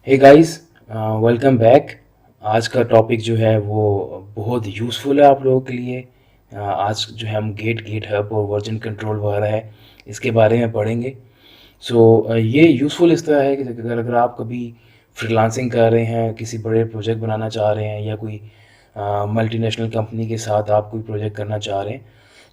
Hey guys, welcome back. आज का topic जो है वो बहुत यूज़फुल है आप लोगों के लिए। आज जो है हम गेट हब और वर्जन कंट्रोल वगैरह है इसके बारे में पढ़ेंगे। ये यूज़फुल इस तरह है कि अगर आप कभी फ्रीलांसिंग कर रहे हैं, किसी बड़े प्रोजेक्ट बनाना चाह रहे हैं या कोई मल्टीनेशनल कंपनी के साथ आप कोई प्रोजेक्ट करना चाह रहे हैं,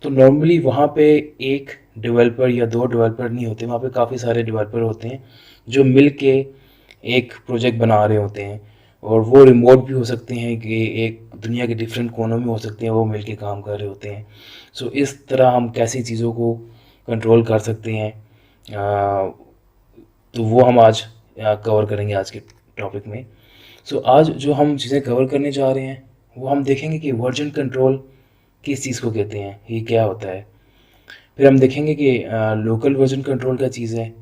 तो नॉर्मली वहाँ पे एक डेवलपर या दो डेवलपर नहीं होते, वहाँ पे काफ़ी सारे डेवलपर होते हैं जो मिल के एक प्रोजेक्ट बना रहे होते हैं। और वो रिमोट भी हो सकते हैं कि एक दुनिया के डिफरेंट कोनों में हो सकते हैं, वो मिलके काम कर रहे होते हैं। इस तरह हम कैसी चीज़ों को कंट्रोल कर सकते हैं, तो वो हम आज कवर करेंगे आज के टॉपिक में। आज जो हम चीज़ें कवर करने जा रहे हैं वो हम देखेंगे कि वर्जन कंट्रोल किस चीज़ को कहते हैं, ये क्या होता है। फिर हम देखेंगे कि लोकल वर्जन कंट्रोल क्या चीज़ है।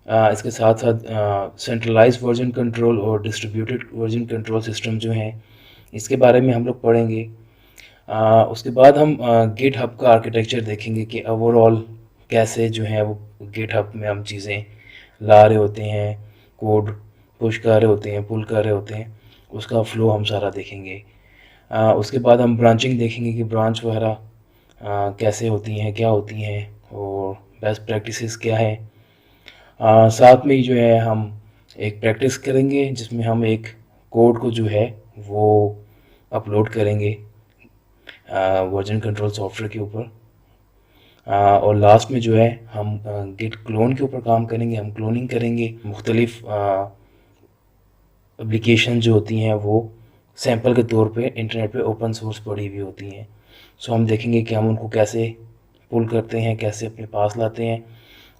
इसके साथ साथ सेंट्रलाइज्ड वर्जन कंट्रोल और डिस्ट्रीब्यूटेड वर्जन कंट्रोल सिस्टम जो हैं इसके बारे में हम लोग पढ़ेंगे। उसके बाद हम गिट हब का आर्किटेक्चर देखेंगे कि ओवरऑल कैसे जो है वो गिट हब में हम चीज़ें ला रहे होते हैं, कोड पुश कर रहे होते हैं, पुल कर रहे होते हैं, उसका फ्लो हम सारा देखेंगे। उसके बाद हम ब्रांचिंग देखेंगे कि ब्रांच वगैरह कैसे होती हैं, क्या होती हैं और बेस्ट प्रैक्टिसेस क्या है। साथ में ही जो है हम एक प्रैक्टिस करेंगे जिसमें हम एक कोड को जो है वो अपलोड करेंगे वर्जन कंट्रोल सॉफ्टवेयर के ऊपर। और लास्ट में जो है हम गिट क्लोन के ऊपर काम करेंगे, हम क्लोनिंग करेंगे मुख्तलिफ एप्लीकेशन जो होती हैं वो सैंपल के तौर पे इंटरनेट पे ओपन सोर्स पड़ी हुई होती हैं। हम देखेंगे कि हम उनको कैसे पुल करते हैं, कैसे अपने पास लाते हैं,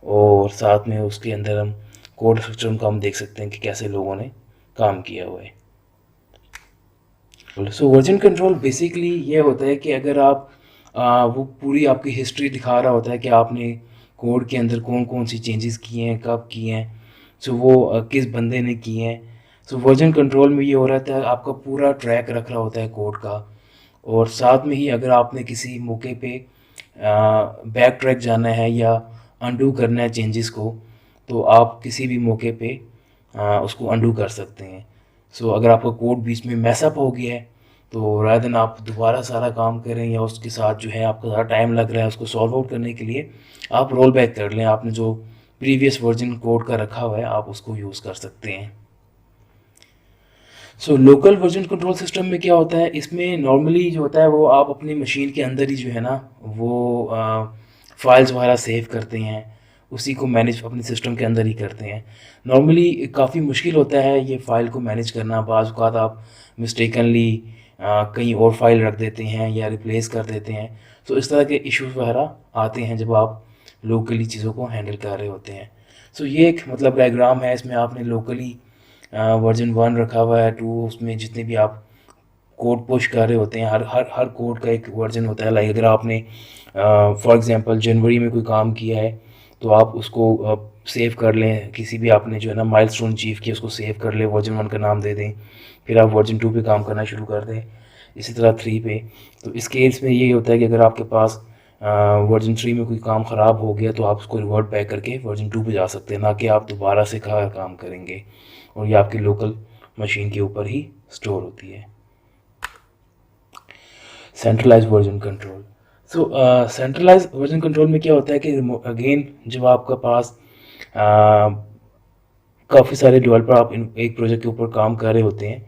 और साथ में उसके अंदर हम कोड स्ट्रक्चर उनका हम देख सकते हैं कि कैसे लोगों ने काम किया हुआ है। वर्जन कंट्रोल बेसिकली ये होता है कि अगर आप वो पूरी आपकी हिस्ट्री दिखा रहा होता है कि आपने कोड के अंदर कौन कौन सी चेंजेस किए हैं, कब किए हैं, वो किस बंदे ने किए हैं। वर्जन कंट्रोल में ये हो रहा था, आपका पूरा ट्रैक रख रहा होता है कोड का। और साथ में ही अगर आपने किसी मौके पे बैक ट्रैक जाना है या अंडू करना है चेंजेस को, तो आप किसी भी मौके पे उसको अंडू कर सकते हैं। अगर आपका कोड बीच में मैसअप हो गया है, तो रादर देन आप दोबारा सारा काम करें या उसके साथ जो है आपका ज़्यादा टाइम लग रहा है उसको सॉल्व आउट करने के लिए, आप रोल बैक कर लें। आपने जो प्रीवियस वर्जन कोड का रखा हुआ है आप उसको यूज़ कर सकते हैं। लोकल वर्जन कंट्रोल सिस्टम में क्या होता है, इसमें नॉर्मली जो होता है वो आप अपनी मशीन के अंदर ही जो है ना वो फाइल्स वगैरह सेव करते हैं, उसी को मैनेज अपने सिस्टम के अंदर ही करते हैं। नॉर्मली काफ़ी मुश्किल होता है ये फ़ाइल को मैनेज करना। बाज़ औक़ात आप मिस्टेकनली कहीं और फाइल रख देते हैं या रिप्लेस कर देते हैं। इस तरह के इश्यूज़ वगैरह आते हैं जब आप लोकली चीज़ों को हैंडल कर रहे होते हैं। ये एक मतलब डायग्राम है, इसमें आपने लोकली वर्जन 1 रखा हुआ है, 2, उसमें जितने भी आप कोड पुश कर रहे होते हैं, हर हर हर कोड का एक वर्जन होता है। लाइक अगर आपने फॉर एग्जांपल जनवरी में कोई काम किया है तो आप उसको सेव कर लें, किसी भी आपने जो है ना माइलस्टोन अचीव किया उसको सेव कर लें, वर्जन 1 का नाम दे दें, फिर आप वर्जन 2 पे काम करना शुरू कर दें, इसी तरह 3 पे। तो इस केस में ये होता है कि अगर आपके पास वर्जन 3 में कोई काम ख़राब हो गया तो आप उसको रिवर्ट बैक करके वर्जन 2 पे जा सकते हैं, ना कि आप दोबारा से काम करेंगे। और ये आपकी लोकल मशीन के ऊपर ही स्टोर होती है। Centralise version control. Centralise version control में क्या होता है कि अगेन जब आपका पास काफ़ी सारे डेवलपर आप एक प्रोजेक्ट के ऊपर काम कर रहे होते हैं,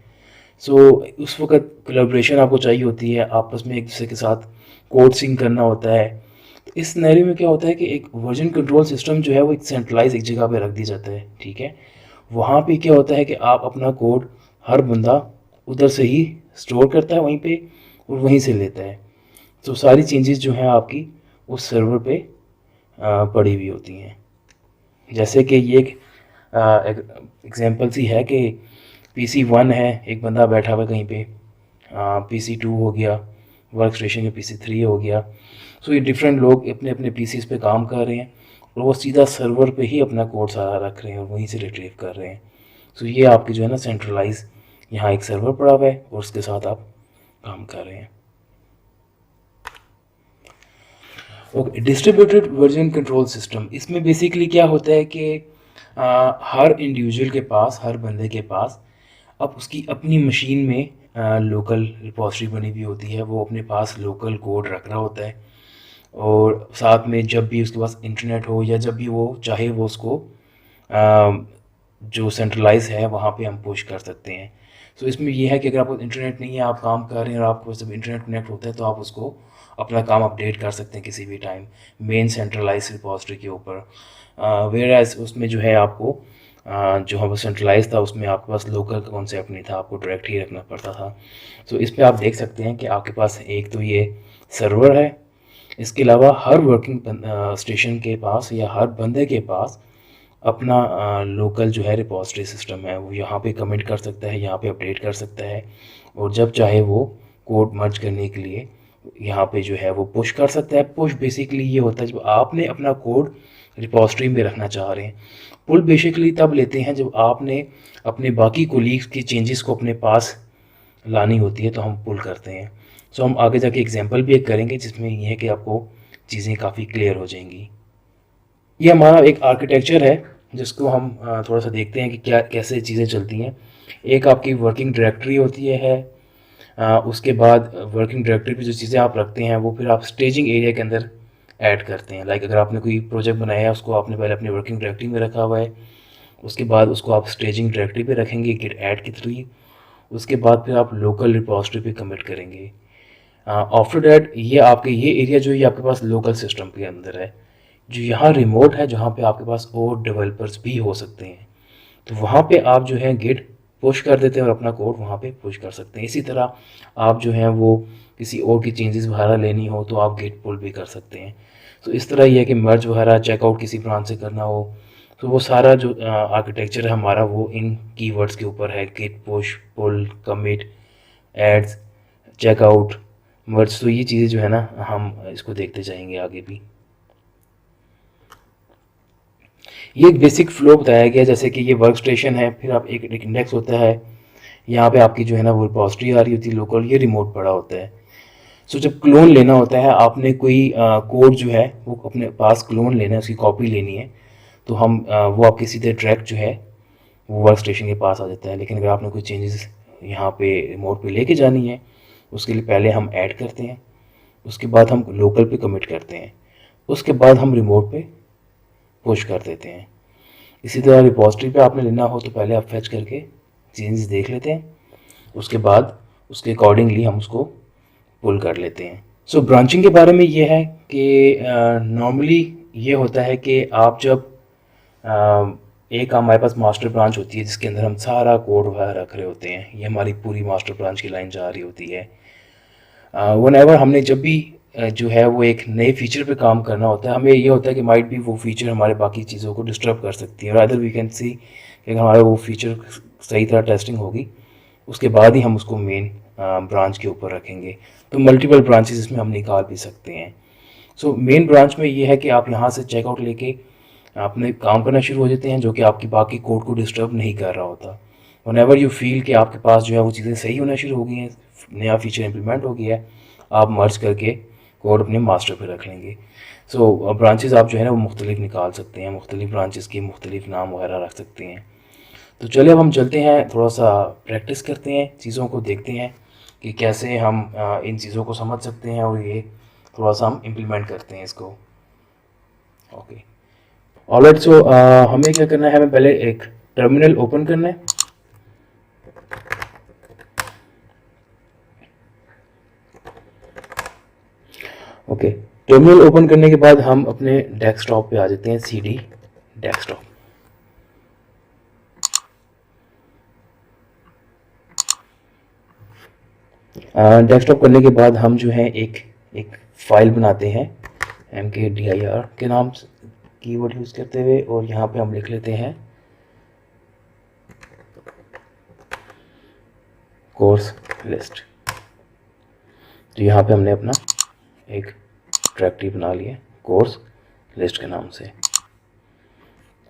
उस वक्त कोलैबोरेशन आपको चाहिए होती है, आपस में एक दूसरे के साथ कोड सिंक करना होता है। तो इस सिनेरियो में क्या होता है कि एक वर्जन कंट्रोल सिस्टम जो है वो एक सेंट्रलाइज एक जगह पे रख दिया जाता है, ठीक है। वहाँ पे क्या होता है कि आप अपना कोड हर बंदा उधर से ही स्टोर करता है वहीं पे और वहीं से लेता है। सारी चेंजेस जो हैं आपकी उस सर्वर पे पड़ी हुई होती हैं। जैसे कि ये एक एग्जांपल सी है कि PC1 है, एक बंदा बैठा हुआ कहीं पे, PC2 हो गया, वर्क स्टेशन में PC3 हो गया। ये डिफरेंट लोग अपने अपने PCs पे काम कर रहे हैं और वो सीधा सर्वर पे ही अपना कोड सारा रख रहे हैं और वहीं से रिट्रीव कर रहे हैं। ये आपकी जो है ना सेंट्रलाइज यहाँ एक सर्वर पड़ा हुआ है और उसके साथ आप काम कर रहे हैं। Okay, distributed version control system, इसमें बेसिकली क्या होता है कि हर इंडिविजुअल के पास, हर बंदे के पास अब उसकी अपनी मशीन में लोकल रिपॉजिटरी बनी हुई होती है। वो अपने पास लोकल कोड रख रहा होता है और साथ में जब भी उसके पास इंटरनेट हो या जब भी वो चाहे वो उसको जो सेंट्रलाइज है वहाँ पे हम पुश कर सकते हैं। सो इसमें ये है कि अगर आपको इंटरनेट नहीं है, आप काम कर रहे हैं और आपको जब इंटरनेट कनेक्ट होता है तो आप उसको अपना काम अपडेट कर सकते हैं किसी भी टाइम मेन सेंट्रलाइज रिपॉजिटरी के ऊपर। वेयर एज उसमें जो है आपको जो हम सेंट्रलाइज था उसमें आपके पास लोकल का कॉन्सेप्ट नहीं था, आपको डायरेक्ट ही रखना पड़ता था। सो इस पर आप देख सकते हैं कि आपके पास एक तो ये सर्वर है, इसके अलावा हर वर्किंग स्टेशन के पास या हर बंदे के पास अपना लोकल जो है रिपॉजिटरी सिस्टम है। वो यहाँ पे कमेंट कर सकता है, यहाँ पे अपडेट कर सकता है और जब चाहे वो कोड मर्ज करने के लिए यहाँ पे जो है वो पुश कर सकता है। पुश बेसिकली ये होता है जब आपने अपना कोड रिपॉजिटरी में रखना चाह रहे हैं। पुल बेसिकली तब लेते हैं जब आपने अपने बाकी कोलीग्स की चेंजेस को अपने पास लानी होती है तो हम पुल करते हैं। सो हम आगे जाके एग्जांपल भी एक करेंगे जिसमें ये है कि आपको चीज़ें काफ़ी क्लियर हो जाएंगी। ये हमारा एक आर्किटेक्चर है जिसको हम थोड़ा सा देखते हैं कि क्या कैसे चीज़ें चलती हैं। एक आपकी वर्किंग डायरेक्टरी होती है। उसके बाद वर्किंग डायरेक्टरी पे जो चीज़ें आप रखते हैं वो फिर आप स्टेजिंग एरिया के अंदर ऐड करते हैं। लाइक अगर आपने कोई प्रोजेक्ट बनाया है उसको आपने पहले अपनी वर्किंग डायरेक्टरी में रखा हुआ है, उसके बाद उसको आप स्टेजिंग डायरेक्टरी पे रखेंगे गिट ऐड के थ्रू। उसके बाद फिर आप लोकल रिपॉजिटरी पे कमिट करेंगे। आफ्टर डैट ये आपके ये एरिया जो ये आपके पास लोकल सिस्टम के अंदर है। जो यहाँ रिमोट है जहाँ पे आपके पास और डेवलपर्स भी हो सकते हैं तो वहाँ पे आप जो है गिट पुश कर देते हैं और अपना कोड वहाँ पे पुश कर सकते हैं। इसी तरह आप जो है वो किसी और की चेंजेस वगैरह लेनी हो तो आप गिट पुल भी कर सकते हैं। तो इस तरह ये है कि मर्ज वगैरह चेकआउट किसी ब्रांच से करना हो तो वो सारा जो आर्किटेक्चर है हमारा वो इन कीवर्ड्स के ऊपर है। गिट पुश, पुल, कमिट, एड्स, चेकआउट, मर्ज। तो ये चीज़ें जो है ना हम इसको देखते जाएंगे आगे भी। ये एक बेसिक फ्लो बताया गया जैसे कि ये वर्क स्टेशन है, फिर आप एक इंडेक्स होता है, यहाँ पे आपकी जो है ना वो रिपॉजिटरी आ रही होती है लोकल, ये रिमोट पड़ा होता है। सो जब क्लोन लेना होता है आपने कोई कोड जो है वो अपने पास क्लोन लेना है, उसकी कॉपी लेनी है तो हम वो आपके सीधे डायरेक्ट जो है वो वर्क स्टेशन के पास आ जाता है। लेकिन अगर आपने कोई चेंजेस यहाँ पे रिमोट पे लेके जानी है उसके लिए पहले हम ऐड करते हैं, उसके बाद हम लोकल पे कमिट करते हैं, उसके बाद हम रिमोट पे पुश कर देते हैं। इसी तरह रिपॉजिटरी पे आपने लेना हो तो पहले आप फैच करके चेंजेस देख लेते हैं, उसके बाद उसके अकॉर्डिंगली हम उसको पुल कर लेते हैं। सो ब्रांचिंग के बारे में ये है कि नॉर्मली ये होता है कि आप जब एक हमारे पास मास्टर ब्रांच होती है जिसके अंदर हम सारा कोड वगैरह रख रहे होते हैं, ये हमारी पूरी मास्टर ब्रांच की लाइन जा रही होती है। व्हेनेवर हमने जब भी जो है वो एक नए फीचर पे काम करना होता है, हमें ये होता है कि माइट भी वो फीचर हमारे बाकी चीज़ों को डिस्टर्ब कर सकती है और अदर वी कैन सी कि अगर हमारा वो फीचर सही तरह टेस्टिंग होगी उसके बाद ही हम उसको मेन ब्रांच के ऊपर रखेंगे। तो मल्टीपल ब्रांचेस इसमें हम निकाल भी सकते हैं। सो मेन ब्रांच में ये है कि आप यहाँ से चेकआउट लेके अपने काम करना शुरू हो जाते हैं जो कि आपकी बाकी कोड को डिस्टर्ब नहीं कर रहा होता। व्हेनेवर यू फील कि आपके पास जो है वो चीज़ें सही होना शुरू हो गई हैं, नया फीचर इंप्लीमेंट हो गया है, आप मर्ज करके कोड अपने मास्टर पे रख लेंगे। सो ब्रांचेस आप जो है ना वो मुख्तलिफ निकाल सकते हैं, मुख्तलिफ ब्रांचेस के मुख्तलिफ नाम वगैरह रख सकते हैं। तो चलिए अब हम चलते हैं, थोड़ा सा प्रैक्टिस करते हैं, चीज़ों को देखते हैं कि कैसे हम इन चीज़ों को समझ सकते हैं और ये थोड़ा सा हम इम्प्लीमेंट करते हैं इसको। Okay alright. सो हमें क्या करना है, हमें पहले एक टर्मिनल ओपन करना है। ओके टर्मिनल ओपन करने के बाद हम अपने डेस्कटॉप पे आ जाते हैं, CD डेस्कटॉप। डेस्कटॉप करने के बाद हम जो है एक फाइल बनाते हैं mkdir के नाम से कीवर्ड यूज़ करते हुए और यहाँ पे हम लिख लेते हैं कोर्स लिस्ट। तो यहाँ पे हमने अपना एक डायरेक्टरी बना लिया कोर्स लिस्ट के नाम से,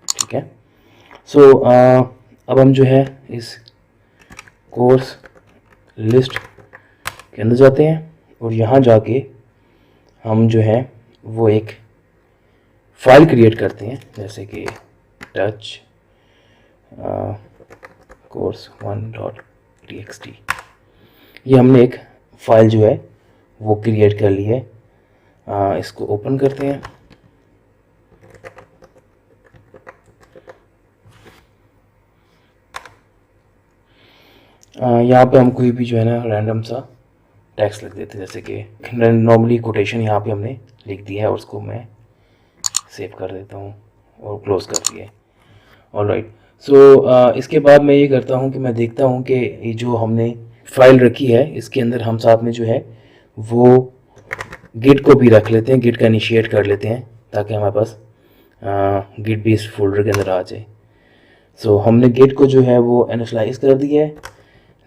ठीक है। सो अब हम जो है इस कोर्स लिस्ट के अंदर जाते हैं और यहाँ जाके हम जो है वो एक फाइल क्रिएट करते हैं, जैसे कि टच course1.txt। ये हमने एक फाइल जो है वो क्रिएट कर ली है। इसको ओपन करते हैं। यहाँ पे हम कोई भी जो है ना रैंडम सा टेक्स्ट लिख देते हैं, जैसे कि नॉर्मली कोटेशन यहाँ पे हमने लिख दिया है और उसको मैं सेव कर देता हूँ और क्लोज कर दिया है। ऑलराइट, सो इसके बाद मैं ये करता हूँ कि मैं देखता हूँ कि ये जो हमने फाइल रखी है इसके अंदर हम साथ में जो है वो गिट को भी रख लेते हैं, गिट का इनिशिएट कर लेते हैं ताकि हमारे पास गिट भी इस फोल्डर के अंदर आ जाए। सो हमने गिट को जो है वो इनिशियलाइज कर दिया है।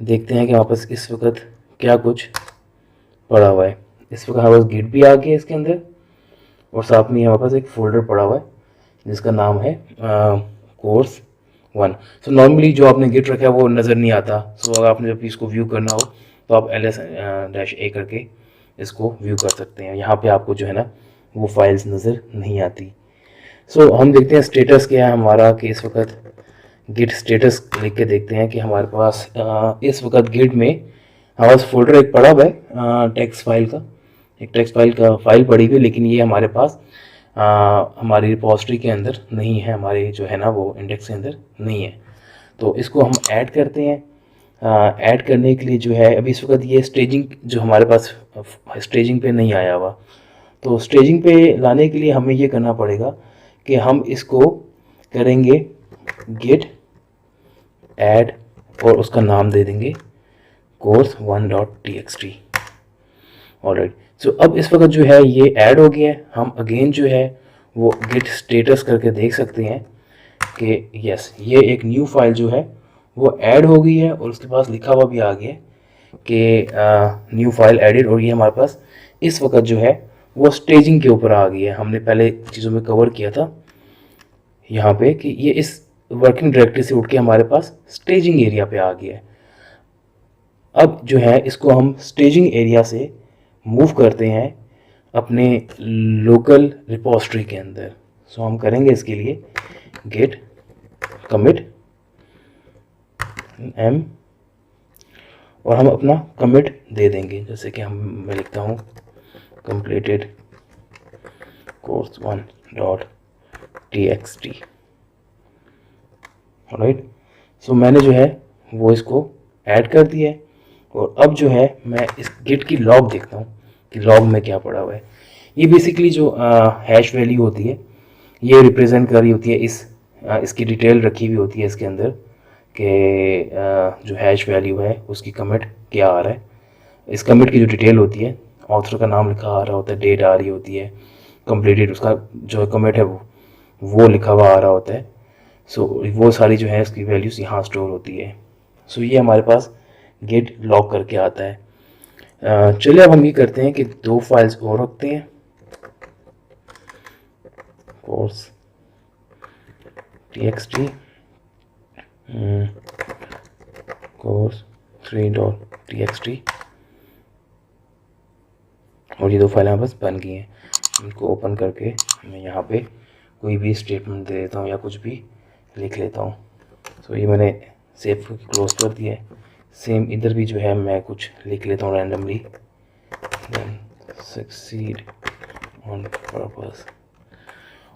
देखते हैं कि हमारे पास इस वक्त क्या कुछ पड़ा हुआ है। इस वक्त हमारे पास गिट भी आ गया इसके अंदर और साथ में हमारे पास एक फ़ोल्डर पड़ा हुआ है जिसका नाम है course1। सो नॉर्मली जो आपने गिट रखा है वो नज़र नहीं आता। सो अगर आपने जब इसको व्यू करना हो तो आप ls-a करके इसको व्यू कर सकते हैं। यहाँ पे आपको जो है ना वो फाइल्स नज़र नहीं आती। सो हम देखते हैं स्टेटस क्या है हमारा, कि इस वक्त गिट स्टेटस लिख के देखते हैं कि हमारे पास इस वक्त गिट में हमारे पास फोल्डर एक पड़ा हुआ है टेक्स्ट फाइल का, एक टेक्स्ट फाइल का फाइल पड़ी हुई, लेकिन ये हमारे पास हमारी रिपोजिटरी के अंदर नहीं है, हमारे जो है ना वो इंडेक्स के अंदर नहीं है। तो इसको हम ऐड करते हैं। ऐड करने के लिए जो है अभी इस वक्त ये स्टेजिंग जो हमारे पास स्टेजिंग पे नहीं आया हुआ, तो स्टेजिंग पे लाने के लिए हमें ये करना पड़ेगा कि हम इसको करेंगे गिट ऐड और उसका नाम दे देंगे course1.txt। ऑलराइट, सो अब इस वक्त जो है ये ऐड हो गया है। हम अगेन जो है वो गिट स्टेटस करके देख सकते हैं कि यस ये एक न्यू फाइल जो है वो ऐड हो गई है और उसके पास लिखा हुआ भी आ गया कि न्यू फाइल एडिड, और ये हमारे पास इस वक्त जो है वो स्टेजिंग के ऊपर आ गई है। हमने पहले चीज़ों में कवर किया था यहाँ पे कि ये इस वर्किंग डायरेक्टरी से उठ के हमारे पास स्टेजिंग एरिया पे आ गया है। अब जो है इसको हम स्टेजिंग एरिया से मूव करते हैं अपने लोकल रिपोजिटरी के अंदर। सो हम करेंगे इसके लिए git commit m और हम अपना commit दे देंगे, जैसे कि मैं लिखता हूँ completed course1.txt। ऑलराइट, सो मैंने जो है वो इसको ऐड कर दिया है और अब जो है मैं इस गिट की लॉग देखता हूँ कि लॉग में क्या पड़ा हुआ है। ये बेसिकली जो हैश वैल्यू होती है ये रिप्रेजेंट कर रही होती है इसकी डिटेल रखी हुई होती है इसके अंदर कि जो हैश वैल्यू है उसकी कमिट क्या आ रहा है। इस कमिट की जो डिटेल होती है ऑथर का नाम लिखा आ रहा होता है, डेट आ रही होती है, कंप्लीटेड उसका जो कमिट है वो लिखा हुआ आ रहा होता है। सो वो सारी जो है इसकी वैल्यूज़ यहाँ स्टोर होती है। सो ये हमारे पास गेट लॉग करके आता है। चलिए अब हम ये करते हैं कि दो फाइल्स और रखते हैं, course txt course3.txt और ये दो फाइलें हमारे पास बन गई हैं। इनको ओपन करके मैं यहाँ पे कोई भी स्टेटमेंट दे देता हूँ या कुछ भी लिख लेता हूँ। तो ये मैंने सेव क्लोज कर दिया है। सेम इधर भी जो है मैं कुछ लिख लेता हूँ randomly, then succeed on purpose.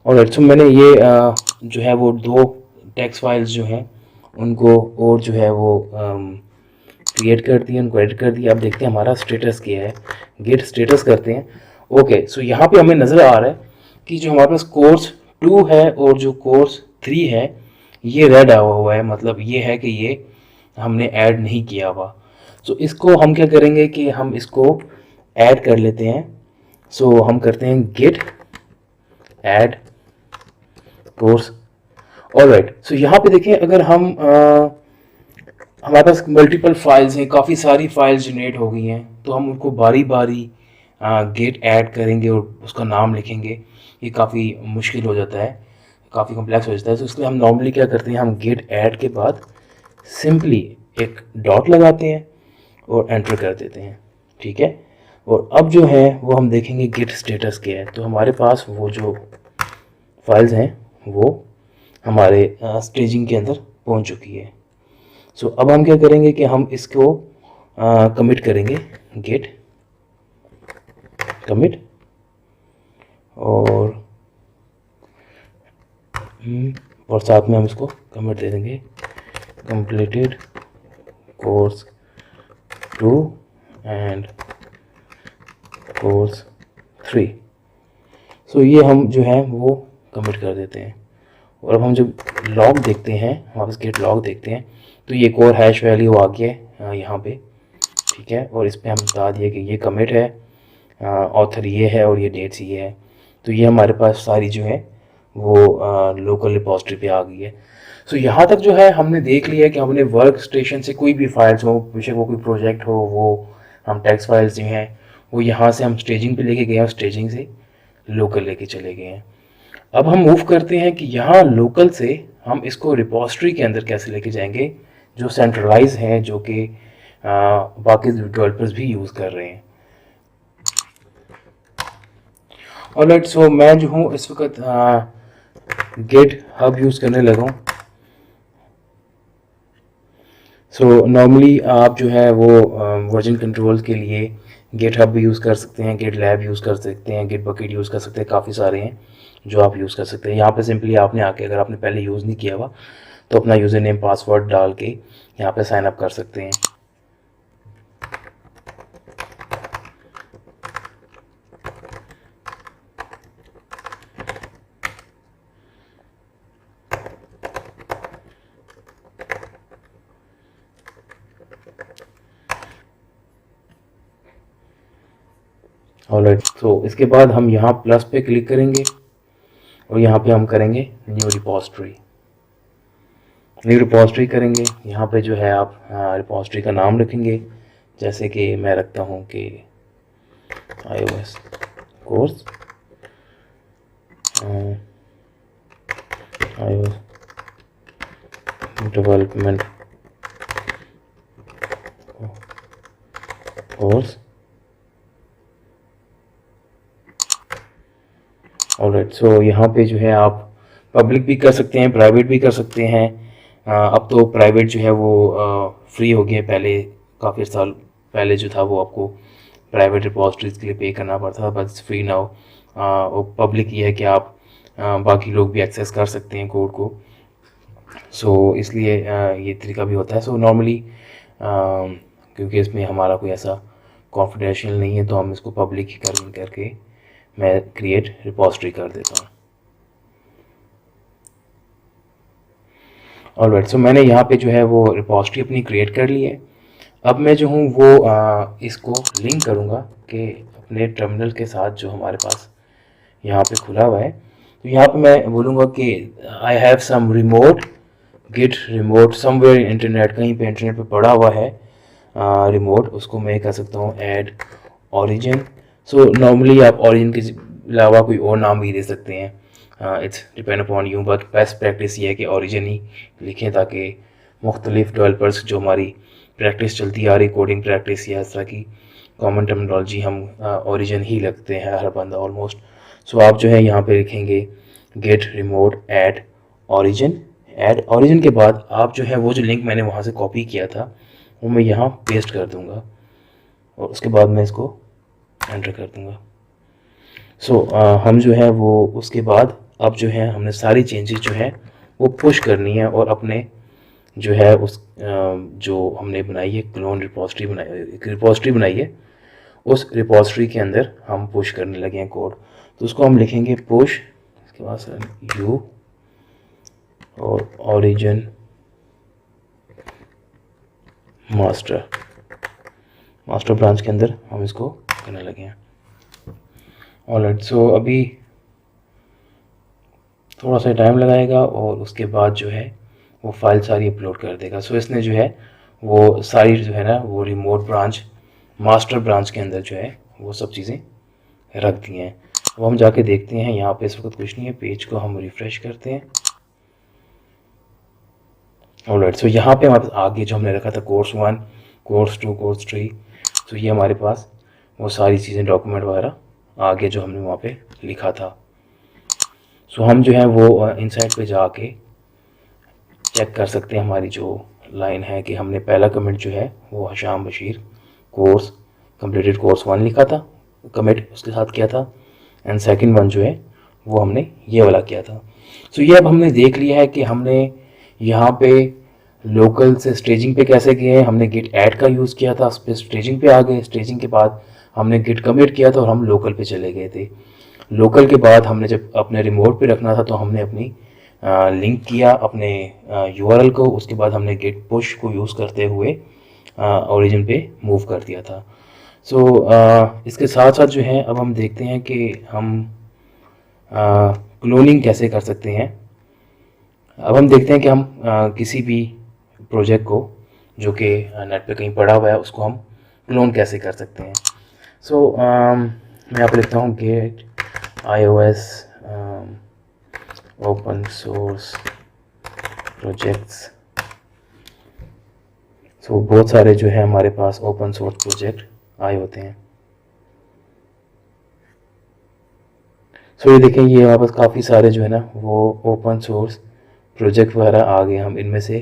और सो मैंने ये जो है वो दो टेक्स्ट फाइल्स जो हैं उनको और जो है वो क्रिएट कर दिए, उनको एडिट कर दिया। अब देखते हैं हमारा स्टेटस क्या है। गेट स्टेटस करते हैं। ओके, सो यहाँ पे हमें नज़र आ रहा है कि जो हमारे पास कोर्स 2 है और जो कोर्स 3 है ये रेड आया हुआ है, मतलब ये है कि ये हमने ऐड नहीं किया हुआ। सो इसको हम क्या करेंगे कि हम इसको ऐड कर लेते हैं। सो हम करते हैं gate add course. Alright, so यहाँ पे देखें अगर हम हमारे पास मल्टीपल फाइल्स हैं, काफ़ी सारी फाइल्स जनरेट हो गई हैं, तो हम उनको बारी बारी गेट ऐड करेंगे और उसका नाम लिखेंगे, ये काफ़ी मुश्किल हो जाता है, काफ़ी कॉम्प्लेक्स हो जाता है। तो इसलिए हम नॉर्मली क्या करते हैं, हम गेट ऐड के बाद सिंपली एक डॉट लगाते हैं और एंटर कर देते हैं, ठीक है। और अब जो है वो हम देखेंगे गेट स्टेटस क्या है। तो हमारे पास वो जो फाइल्स हैं वो हमारे स्टेजिंग के अंदर पहुंच चुकी है। सो अब हम क्या करेंगे कि हम इसको कमिट करेंगे, गेट कमिट, और साथ में हम इसको कमिट दे देंगे completed course 2 and course 3। सो ये हम जो है वो कमिट कर देते हैं। और अब हम जब लॉग देखते हैं, वापस गेट लॉग देखते हैं, तो ये एक और हैश वैल्यू आ गया है यहाँ पे, ठीक है। और इस पर हम बता दिए कि ये कमिट है, ऑथर ये है और ये डेट्स ये है। तो ये हमारे पास सारी जो है वो लोकल रिपोजिटरी पे आ गई है। सो यहाँ तक जो है हमने देख लिया कि हमने वर्क स्टेशन से कोई भी फाइल्स हो, बेशक वो कोई प्रोजेक्ट हो, वो हम टेक्स्ट फाइल्स जो हैं वो यहाँ से हम स्टेजिंग पे लेके गए और स्टेजिंग से लोकल लेके चले गए हैं। अब हम मूव करते हैं कि यहाँ लोकल से हम इसको रिपोजिटरी के अंदर कैसे लेके जाएंगे, जो सेंट्रलाइज हैं, जो कि बाकी डेवलपर्स भी यूज़ कर रहे हैं। ऑलराइट, सो मैं जो हूँ इस वक्त गेट हब यूज़ करने लगा हूँ। सो नॉर्मली आप जो है वो वर्जन कंट्रोल के लिए गेट हब भी यूज़ कर सकते हैं, गेट लैब यूज़ कर सकते हैं, गेट बकेट यूज़ कर सकते हैं, काफ़ी सारे हैं जो आप यूज़ कर सकते हैं। यहाँ पे सिंपली आपने आके, अगर आपने पहले यूज़ नहीं किया हुआ, तो अपना यूज़र नेम पासवर्ड डाल के यहाँ पे साइन अप कर सकते हैं। ऑलराइट, तो इसके बाद हम यहाँ प्लस पे क्लिक करेंगे और यहाँ पे हम करेंगे न्यू रिपोजिटरी करेंगे। यहाँ पे जो है आप रिपोजिटरी का नाम रखेंगे, जैसे कि मैं रखता हूँ कि iOS course, iOS development course. Alright, so यहाँ पे जो है आप पब्लिक भी कर सकते हैं, प्राइवेट भी कर सकते हैं। अब तो प्राइवेट जो है वो फ्री हो गया, पहले काफ़ी साल पहले जो था वो आपको प्राइवेट रिपोजिटरीज के लिए पे करना पड़ता था, बस फ्री ना हो। और पब्लिक ये है कि आप बाकी लोग भी एक्सेस कर सकते हैं कोड को। सो इसलिए ये तरीका भी होता है। सो नॉर्मली क्योंकि इसमें हमारा कोई ऐसा कॉन्फिडेंशियल नहीं है, तो हम इसको पब्लिक ही करके मैं क्रिएट रिपोजिटरी कर देता हूँ। ऑलराइट, सो मैंने यहाँ पे जो है वो रिपोजिटरी अपनी क्रिएट कर ली है। अब मैं जो हूँ वो इसको लिंक करूँगा कि अपने टर्मिनल के साथ जो हमारे पास यहाँ पे खुला हुआ है। तो यहाँ पे मैं बोलूँगा कि I have some remote, git remote somewhere internet, कहीं पे इंटरनेट पे पड़ा हुआ है रिमोट, उसको मैं कह सकता हूँ ऐड ओरिजिन। सो नॉर्मली आप ओरिजिन के अलावा कोई और नाम भी दे सकते हैं, it's depend upon you, but best practice ये है कि ओरिजिन ही लिखें, ताकि मुख्तलिफ डेवलपर्स जो हमारी प्रैक्टिस चलती आ रही, कोडिंग प्रैक्टिस या इस तरह की कॉमन टर्मिनोलॉजी, हम ओरिजिन ही लगते हैं हर बंदा ऑलमोस्ट। सो आप जो है यहाँ पे लिखेंगे गेट रिमोट ऐड ओरिजिन के बाद आप जो है वो जो लिंक मैंने वहाँ से कॉपी किया था वो मैं यहाँ पेस्ट कर दूँगा और उसके बाद मैं इसको एंटर कर दूँगा। सो हम जो है वो उसके बाद अब जो है हमने सारी चेंजेस जो है वो पुश करनी है और अपने जो है उस जो हमने बनाई है क्लोन रिपोजिटरी बनाई है, उस रिपोजिटरी के अंदर हम पुश करने लगे हैं कोड। तो उसको हम लिखेंगे पुश, इसके बाद यू और ओरिजिन मास्टर ब्रांच के अंदर हम इसको करने लगे हैं। ऑलराइट, सो अभी थोड़ा सा टाइम लगाएगा और उसके बाद जो है वो फाइल सारी अपलोड कर देगा। सो इसने जो है वो सारी जो है ना वो रिमोट ब्रांच मास्टर ब्रांच के अंदर जो है वो सब चीज़ें रख दी हैं। अब हम जाके देखते हैं, यहाँ पे इस वक्त कुछ नहीं है, पेज को हम रिफ़्रेश करते हैं। ऑलराइट, सो यहाँ पे हमारे पास आगे जो हमने रखा था कोर्स 1, कोर्स 2, कोर्स 3, तो ये हमारे पास वो सारी चीज़ें डॉक्यूमेंट वगैरह आगे जो हमने वहाँ पे लिखा था। सो हम जो है वो इनसाइड पे जाके चेक कर सकते हैं हमारी जो लाइन है कि हमने पहला कमेंट जो है वो Hasham Bashir course completed course 1 लिखा था, कमिट उसके साथ किया था, एंड सेकंड वन जो है वो हमने ये वाला किया था। सो ये अब हमने देख लिया है कि हमने यहाँ पे लोकल से स्टेजिंग पे कैसे गए हैं। हमने गिट ऐड का यूज़ किया था, उस पर स्टेजिंग पे आ गए, स्टेजिंग के बाद हमने गिट कमिट किया था और हम लोकल पे चले गए थे। लोकल के बाद हमने जब अपने रिमोट पे रखना था तो हमने अपनी लिंक किया अपने यूआरएल को, उसके बाद हमने गिट पुश को यूज़ करते हुए ओरिजिन पे मूव कर दिया था। सो इसके साथ साथ जो है अब हम देखते हैं कि हम क्लोनिंग कैसे कर सकते हैं। अब हम देखते हैं कि हम किसी भी प्रोजेक्ट को जो कि नेट पे कहीं पड़ा हुआ है उसको हम क्लोन कैसे कर सकते हैं। सो मैं यहाँ पर लिखता हूँ get iOS open source projects. So बहुत सारे जो है हमारे पास ओपन सोर्स प्रोजेक्ट आए होते हैं। सो ये देखें, ये हमारे पास काफ़ी सारे जो है ना वो ओपन सोर्स प्रोजेक्ट वगैरह आ गए। हम इनमें से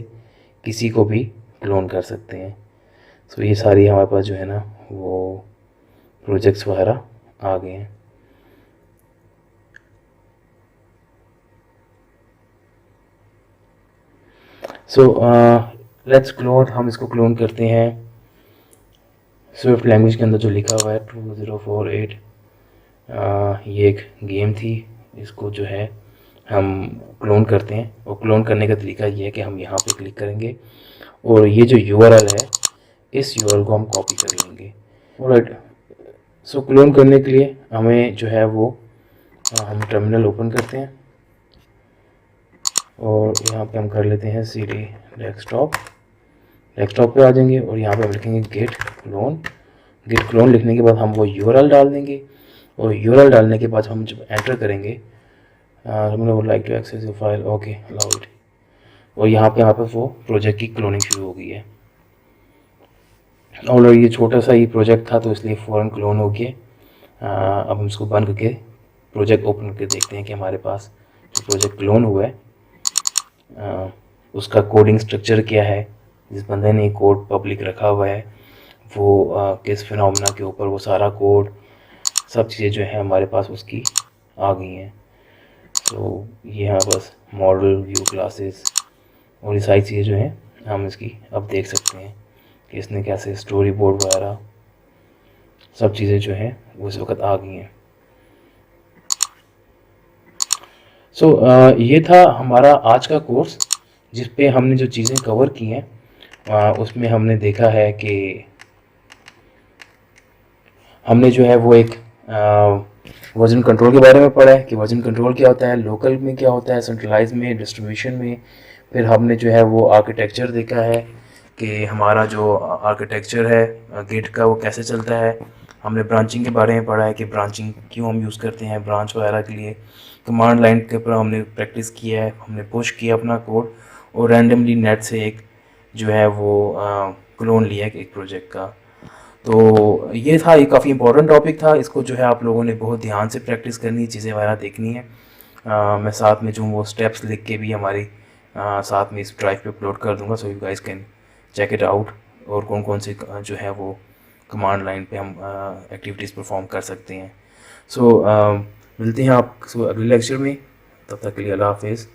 किसी को भी क्लोन कर सकते हैं। सो ये सारी हमारे पास जो है ना वो प्रोजेक्ट्स वगैरह आ गए हैं। सो लेट्स क्लोन, हम इसको क्लोन करते हैं स्विफ्ट लैंग्वेज के अंदर जो लिखा हुआ है 2048। ये एक गेम थी, इसको जो है हम क्लोन करते हैं। और क्लोन करने का तरीका ये है कि हम यहाँ पे क्लिक करेंगे और ये जो यूआरएल है इस यूआरएल को हम कॉपी कर लेंगे। ऑलराइट, सो क्लोन करने के लिए हमें जो है वो हम टर्मिनल ओपन करते हैं और यहाँ पे हम कर लेते हैं cd डेस्कटॉप पे आ जाएंगे और यहाँ पे हम लिखेंगे गेट क्लोन लिखने के बाद हम वो यूआरएल डाल देंगे और यूआरएल डालने के बाद हम जब एंटर करेंगे would like to access your file, okay allow it, और यहाँ पे वो प्रोजेक्ट की क्लोनिंग शुरू हो गई है। और ये छोटा सा ही प्रोजेक्ट था तो इसलिए फ़ौरन क्लोन हो गया। अब हम इसको बंद करके प्रोजेक्ट ओपन करके देखते हैं कि हमारे पास जो प्रोजेक्ट क्लोन हुआ है उसका कोडिंग स्ट्रक्चर क्या है, जिस बंदे ने कोड पब्लिक रखा हुआ है वो किस फिनोमेना के ऊपर वो सारा कोड सब चीज़ें जो है हमारे पास उसकी आ गई हैं। तो ये यहाँ बस मॉडल व्यू क्लासेस और ये सारी चीज़ें जो हैं हम इसकी अब देख सकते हैं कि इसने कैसे स्टोरी बोर्ड वगैरह सब चीज़ें जो हैं वो इस वक्त आ गई हैं। सो ये था हमारा आज का कोर्स जिस पे हमने जो चीज़ें कवर की हैं उसमें हमने देखा है कि हमने जो है वो एक वर्जन कंट्रोल के बारे में पढ़ा है कि वर्जन कंट्रोल क्या होता है, लोकल में क्या होता है, सेंट्रलाइज में, डिस्ट्रीब्यूशन में। फिर हमने जो है वो आर्किटेक्चर देखा है कि हमारा जो आर्किटेक्चर है गिट का वो कैसे चलता है। हमने ब्रांचिंग के बारे में पढ़ा है कि ब्रांचिंग क्यों हम यूज़ करते हैं ब्रांच वगैरह के लिए। कमांड लाइन के ऊपर हमने प्रैक्टिस किया है, हमने पुश किया अपना कोड और रैंडमली नेट से एक जो है वो क्लोन लिया एक प्रोजेक्ट का। तो ये था, ये काफ़ी इंपॉर्टेंट टॉपिक था, इसको जो है आप लोगों ने बहुत ध्यान से प्रैक्टिस करनी है, चीज़ें वगैरह देखनी है। मैं साथ में जो वो स्टेप्स लिख के भी हमारी साथ में इस ड्राइव पे अपलोड कर दूंगा, so you guys can check it out. और कौन कौन से जो है वो कमांड लाइन पे हम एक्टिविटीज़ परफॉर्म कर सकते हैं। सो मिलते हैं आप अगले लेक्चर में, तब तक के लिए अल्लाह हाफिज़।